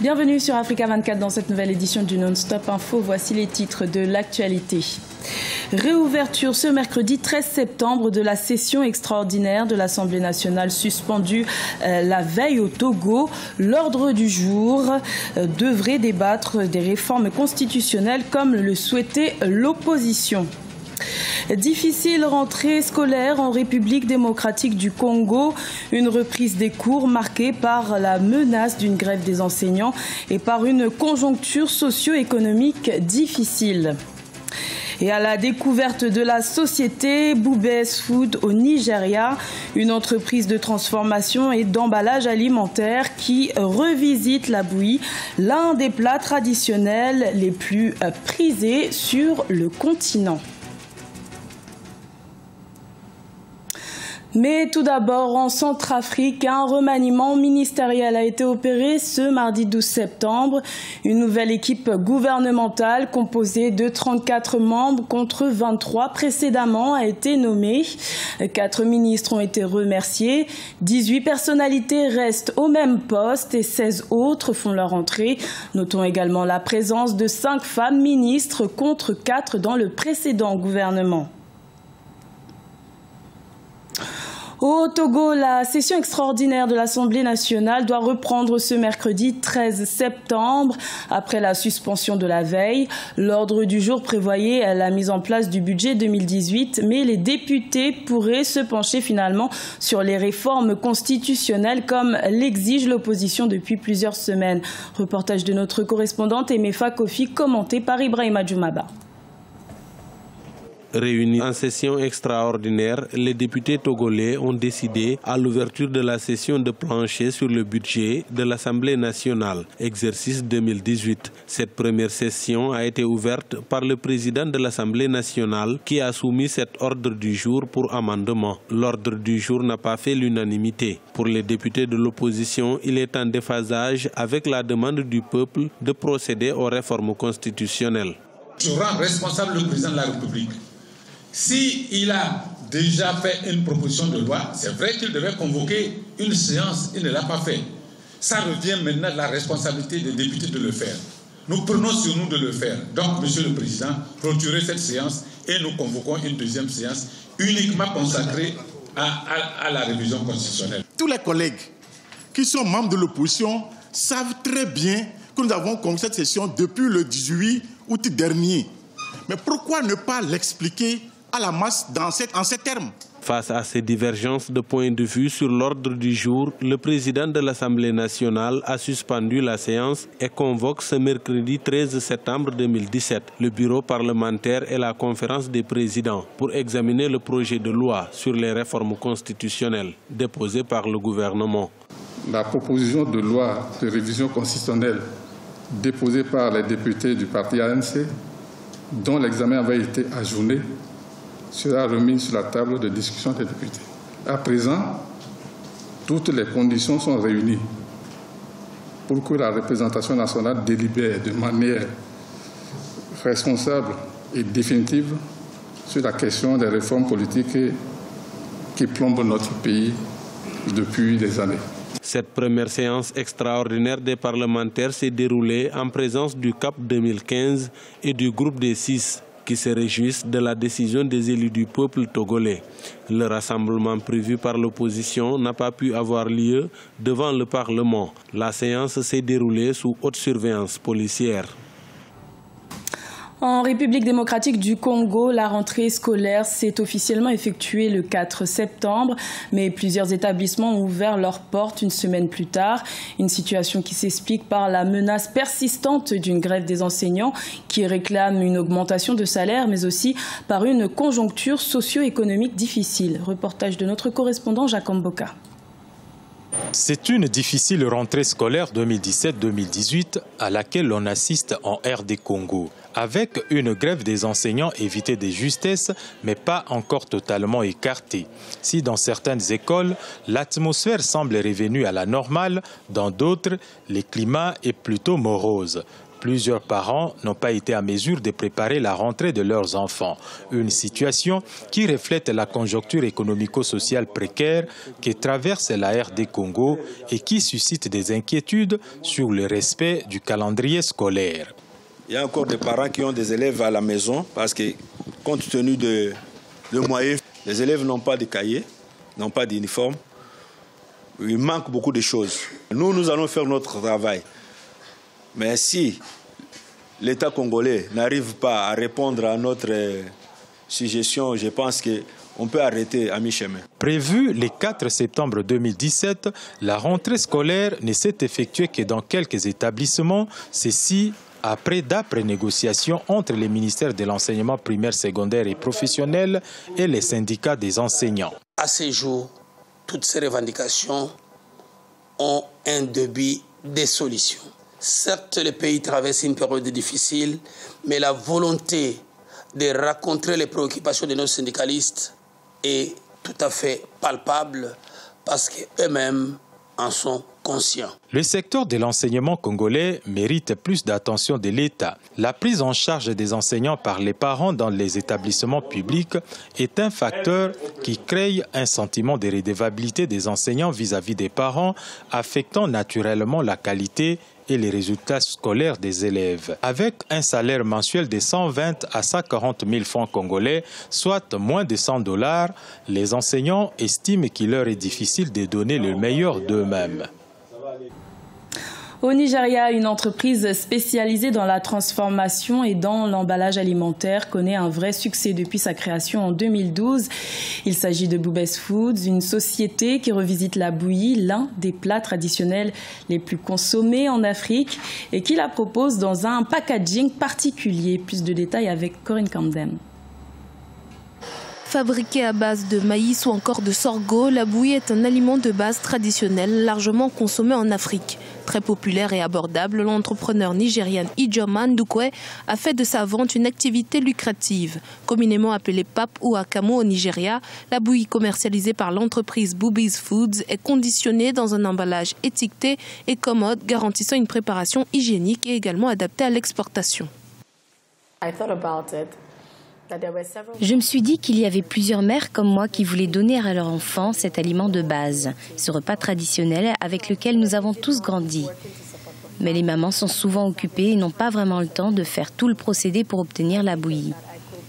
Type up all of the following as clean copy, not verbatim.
Bienvenue sur Africa 24 dans cette nouvelle édition du Non-Stop Info. Voici les titres de l'actualité. Réouverture ce mercredi 13 septembre de la session extraordinaire de l'Assemblée nationale suspendue la veille au Togo. L'ordre du jour devrait débattre des réformes constitutionnelles comme le souhaitait l'opposition. Difficile rentrée scolaire en République démocratique du Congo, une reprise des cours marquée par la menace d'une grève des enseignants et par une conjoncture socio-économique difficile. Et à la découverte de la société Boubès Food au Nigeria, une entreprise de transformation et d'emballage alimentaire qui revisite la bouillie, l'un des plats traditionnels les plus prisés sur le continent. Mais tout d'abord, en Centrafrique, un remaniement ministériel a été opéré ce mardi 12 septembre. Une nouvelle équipe gouvernementale composée de 34 membres contre 23 précédemment a été nommée. 4 ministres ont été remerciés. 18 personnalités restent au même poste et 16 autres font leur entrée. Notons également la présence de 5 femmes ministres contre 4 dans le précédent gouvernement. Au Togo, la session extraordinaire de l'Assemblée nationale doit reprendre ce mercredi 13 septembre après la suspension de la veille. L'ordre du jour prévoyait la mise en place du budget 2018, mais les députés pourraient se pencher finalement sur les réformes constitutionnelles comme l'exige l'opposition depuis plusieurs semaines. Reportage de notre correspondante Emefa Kofi, commenté par Ibrahima Djoumaba. Réunis en session extraordinaire, les députés togolais ont décidé à l'ouverture de la session de plancher sur le budget de l'Assemblée nationale, exercice 2018. Cette première session a été ouverte par le président de l'Assemblée nationale qui a soumis cet ordre du jour pour amendement. L'ordre du jour n'a pas fait l'unanimité. Pour les députés de l'opposition, il est en déphasage avec la demande du peuple de procéder aux réformes constitutionnelles. Je rends responsable le président de la République. S'il a déjà fait une proposition de loi, c'est vrai qu'il devait convoquer une séance, il ne l'a pas fait. Ça revient maintenant de la responsabilité des députés de le faire. Nous prenons sur nous de le faire. Donc, Monsieur le Président, clôturez cette séance et nous convoquons une deuxième séance uniquement consacrée à la révision constitutionnelle. Tous les collègues qui sont membres de l'opposition savent très bien que nous avons convoqué cette session depuis le 18 août dernier. Mais pourquoi ne pas l'expliquer à la masse en ces termes? Face à ces divergences de points de vue sur l'ordre du jour, le président de l'Assemblée nationale a suspendu la séance et convoque ce mercredi 13 septembre 2017 le bureau parlementaire et la conférence des présidents pour examiner le projet de loi sur les réformes constitutionnelles déposé par le gouvernement. La proposition de loi de révision constitutionnelle déposée par les députés du parti ANC, dont l'examen avait été ajourné, sera remise sur la table de discussion des députés. À présent, toutes les conditions sont réunies pour que la représentation nationale délibère de manière responsable et définitive sur la question des réformes politiques qui plombent notre pays depuis des années. Cette première séance extraordinaire des parlementaires s'est déroulée en présence du CAP 2015 et du groupe des 6 qui se réjouissent de la décision des élus du peuple togolais. Le rassemblement prévu par l'opposition n'a pas pu avoir lieu devant le Parlement. La séance s'est déroulée sous haute surveillance policière. En République démocratique du Congo, la rentrée scolaire s'est officiellement effectuée le 4 septembre, mais plusieurs établissements ont ouvert leurs portes une semaine plus tard. Une situation qui s'explique par la menace persistante d'une grève des enseignants qui réclame une augmentation de salaire, mais aussi par une conjoncture socio-économique difficile. Reportage de notre correspondant Jacques Mboka. C'est une difficile rentrée scolaire 2017-2018 à laquelle on assiste en RD Congo. Avec une grève des enseignants évitée de justesse, mais pas encore totalement écartée. Si dans certaines écoles, l'atmosphère semble revenue à la normale, dans d'autres, le climat est plutôt morose. Plusieurs parents n'ont pas été à mesure de préparer la rentrée de leurs enfants. Une situation qui reflète la conjoncture économico-sociale précaire que traverse la RD Congo et qui suscite des inquiétudes sur le respect du calendrier scolaire. Il y a encore des parents qui ont des élèves à la maison parce que, compte tenu de moyens, les élèves n'ont pas de cahiers, n'ont pas d'uniforme. Il manque beaucoup de choses. Nous allons faire notre travail. Mais si l'État congolais n'arrive pas à répondre à notre suggestion, je pense qu'on peut arrêter à mi-chemin. Prévu le 4 septembre 2017, la rentrée scolaire ne s'est effectuée que dans quelques établissements, ceci après d'âpres négociations entre les ministères de l'enseignement primaire, secondaire et professionnel et les syndicats des enseignants. À ce jour, toutes ces revendications ont un début de solution. Certes, le pays traverse une période difficile, mais la volonté de rencontrer les préoccupations de nos syndicalistes est tout à fait palpable parce qu'eux-mêmes en sont conscients. Le secteur de l'enseignement congolais mérite plus d'attention de l'État. La prise en charge des enseignants par les parents dans les établissements publics est un facteur qui crée un sentiment de redevabilité des enseignants vis-à-vis des parents, affectant naturellement la qualité et les résultats scolaires des élèves. Avec un salaire mensuel de 120 à 140 000 francs congolais, soit moins de $100, les enseignants estiment qu'il leur est difficile de donner le meilleur d'eux-mêmes. Au Nigeria, une entreprise spécialisée dans la transformation et dans l'emballage alimentaire connaît un vrai succès depuis sa création en 2012. Il s'agit de Boubès Foods, une société qui revisite la bouillie, l'un des plats traditionnels les plus consommés en Afrique, et qui la propose dans un packaging particulier. Plus de détails avec Corinne Camden. Fabriquée à base de maïs ou encore de sorgho, la bouillie est un aliment de base traditionnel largement consommé en Afrique. Très populaire et abordable, l'entrepreneur nigériane Ijoma Ndukwe a fait de sa vente une activité lucrative. Communément appelée pap ou akamo au Nigeria, la bouillie commercialisée par l'entreprise Boubès Foods est conditionnée dans un emballage étiqueté et commode, garantissant une préparation hygiénique et également adaptée à l'exportation. Je me suis dit qu'il y avait plusieurs mères comme moi qui voulaient donner à leurs enfants cet aliment de base, ce repas traditionnel avec lequel nous avons tous grandi. Mais les mamans sont souvent occupées et n'ont pas vraiment le temps de faire tout le procédé pour obtenir la bouillie.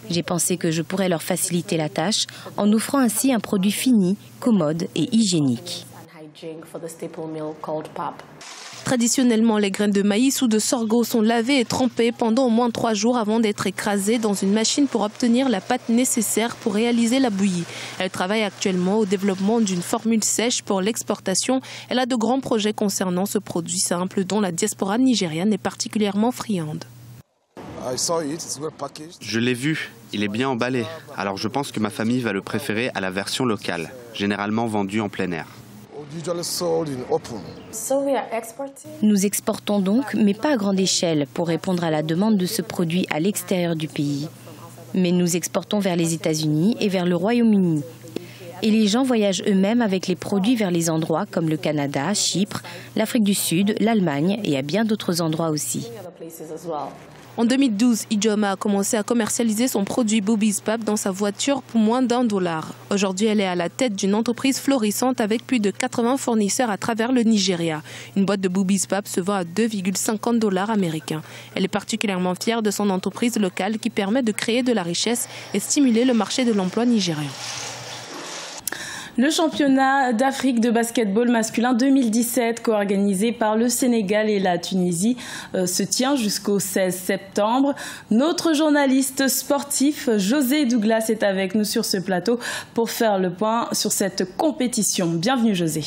J'ai pensé que je pourrais leur faciliter la tâche en offrant ainsi un produit fini, commode et hygiénique. Traditionnellement, les graines de maïs ou de sorgho sont lavées et trempées pendant au moins 3 jours avant d'être écrasées dans une machine pour obtenir la pâte nécessaire pour réaliser la bouillie. Elle travaille actuellement au développement d'une formule sèche pour l'exportation. Elle a de grands projets concernant ce produit simple dont la diaspora nigériane est particulièrement friande. Je l'ai vu, il est bien emballé. Alors je pense que ma famille va le préférer à la version locale, généralement vendue en plein air. Nous exportons donc, mais pas à grande échelle, pour répondre à la demande de ce produit à l'extérieur du pays. Mais nous exportons vers les États-Unis et vers le Royaume-Uni. Et les gens voyagent eux-mêmes avec les produits vers les endroits comme le Canada, Chypre, l'Afrique du Sud, l'Allemagne et à bien d'autres endroits aussi. En 2012, Ijoma a commencé à commercialiser son produit Boubès Pap dans sa voiture pour moins d'$1. Aujourd'hui, elle est à la tête d'une entreprise florissante avec plus de 80 fournisseurs à travers le Nigeria. Une boîte de Boubès Pap se vend à $2,50 américains. Elle est particulièrement fière de son entreprise locale qui permet de créer de la richesse et stimuler le marché de l'emploi nigérien. Le championnat d'Afrique de basketball masculin 2017, co-organisé par le Sénégal et la Tunisie, se tient jusqu'au 16 septembre. Notre journaliste sportif José Douglas est avec nous sur ce plateau pour faire le point sur cette compétition. Bienvenue José.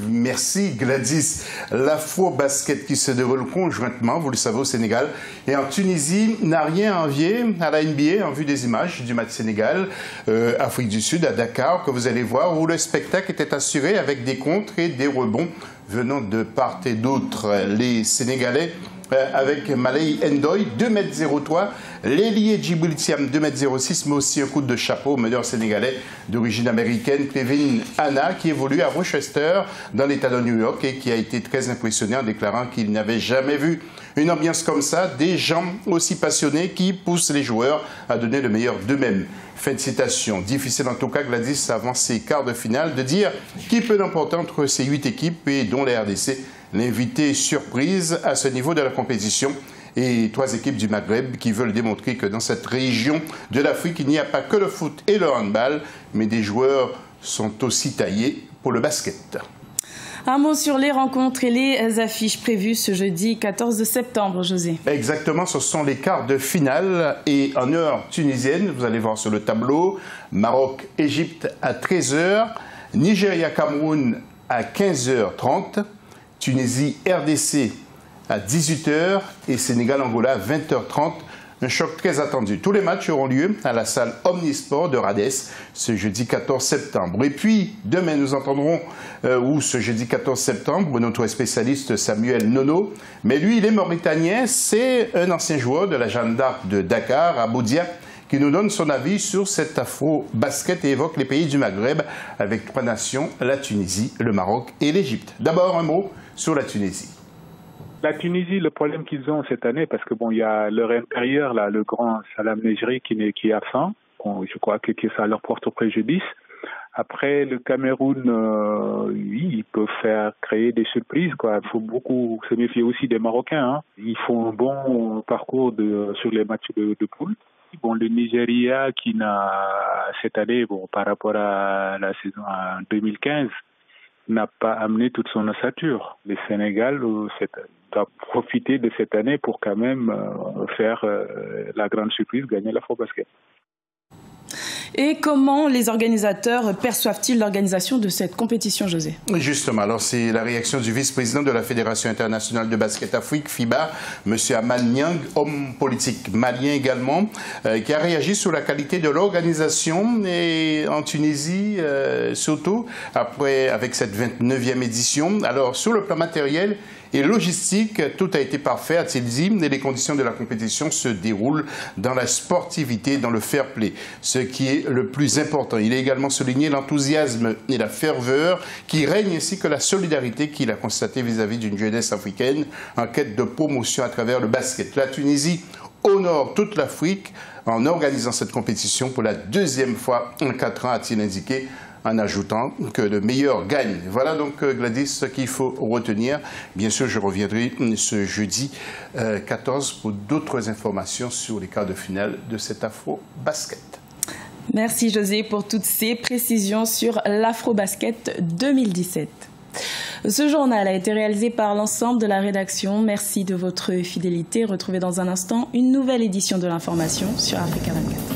Merci Gladys. L'Afro-basket qui se déroule conjointement, vous le savez, au Sénégal et en Tunisie n'a rien à envier à la NBA en vue des images du match Sénégal, Afrique du Sud à Dakar que vous allez voir où le spectacle était assuré avec des contres et des rebonds venant de part et d'autre. Les Sénégalais avec Malay Ndoye, 2,03 m. L'ailier Djibril-Thiam, 2,06 m, mais aussi un coup de chapeau au meneur sénégalais d'origine américaine, Kevin Hanna, qui évolue à Rochester, dans l'État de New York, et qui a été très impressionné en déclarant qu'il n'avait jamais vu une ambiance comme ça, des gens aussi passionnés qui poussent les joueurs à donner le meilleur d'eux-mêmes. Fin de citation. Difficile en tout cas, Gladys, avant ces quarts de finale, de dire qui peut l'emporter entre ces 8 équipes et dont la RDC, l'invité surprise à ce niveau de la compétition. Et 3 équipes du Maghreb qui veulent démontrer que dans cette région de l'Afrique, il n'y a pas que le foot et le handball, mais des joueurs sont aussi taillés pour le basket. Un mot sur les rencontres et les affiches prévues ce jeudi 14 septembre, José. Exactement, ce sont les quarts de finale et en heure tunisienne, vous allez voir sur le tableau, Maroc-Égypte à 13 h, Nigeria-Cameroun à 15h30, Tunisie-RDC à 18 h et Sénégal-Angola à 20h30. Un choc très attendu. Tous les matchs auront lieu à la salle Omnisport de Rades ce jeudi 14 septembre. Et puis, demain, nous entendrons, ou ce jeudi 14 septembre, notre spécialiste Samuel Nono. Mais lui, il est mauritanien. C'est un ancien joueur de la Jeanne d'Arc de Dakar, à Boudia, qui nous donne son avis sur cet afro-basket et évoque les pays du Maghreb avec 3 nations, la Tunisie, le Maroc et l'Égypte. D'abord, un mot sur la Tunisie. La Tunisie, le problème qu'ils ont cette année, parce que bon, il y a leur intérieur, là, le grand Salam Nejri qui a faim. Bon, je crois que ça leur porte préjudice. Après, le Cameroun, oui, il peut créer des surprises, quoi. Il faut beaucoup se méfier aussi des Marocains, hein. Ils font un bon parcours sur les matchs de poule. Bon, le Nigeria qui n'a, cette année, bon, par rapport à la saison 2015, n'a pas amené toute son ossature. Le Sénégal doit profiter de cette année pour quand même faire la grande surprise, gagner l'Afro-Basket. Et comment les organisateurs perçoivent-ils l'organisation de cette compétition, José? Justement, alors c'est la réaction du vice-président de la Fédération internationale de basket Afrique, FIBA, M. Aman Niang, homme politique malien également, qui a réagi sur la qualité de l'organisation et en Tunisie, surtout avec cette 29e édition. Alors, sur le plan matériel et logistique, tout a été parfait, a-t-il dit, et les conditions de la compétition se déroulent dans la sportivité, dans le fair play, ce qui est le plus important. Il a également souligné l'enthousiasme et la ferveur qui règnent, ainsi que la solidarité qu'il a constatée vis-à-vis d'une jeunesse africaine en quête de promotion à travers le basket. La Tunisie honore toute l'Afrique en organisant cette compétition pour la 2e fois en 4 ans, a-t-il indiqué, en ajoutant que le meilleur gagne. Voilà donc, Gladys, ce qu'il faut retenir. Bien sûr, je reviendrai ce jeudi 14 pour d'autres informations sur les quarts de finale de cet Afro-Basket. Merci, José, pour toutes ces précisions sur l'Afro-Basket 2017. Ce journal a été réalisé par l'ensemble de la rédaction. Merci de votre fidélité. Retrouvez dans un instant une nouvelle édition de l'information sur Africa 24.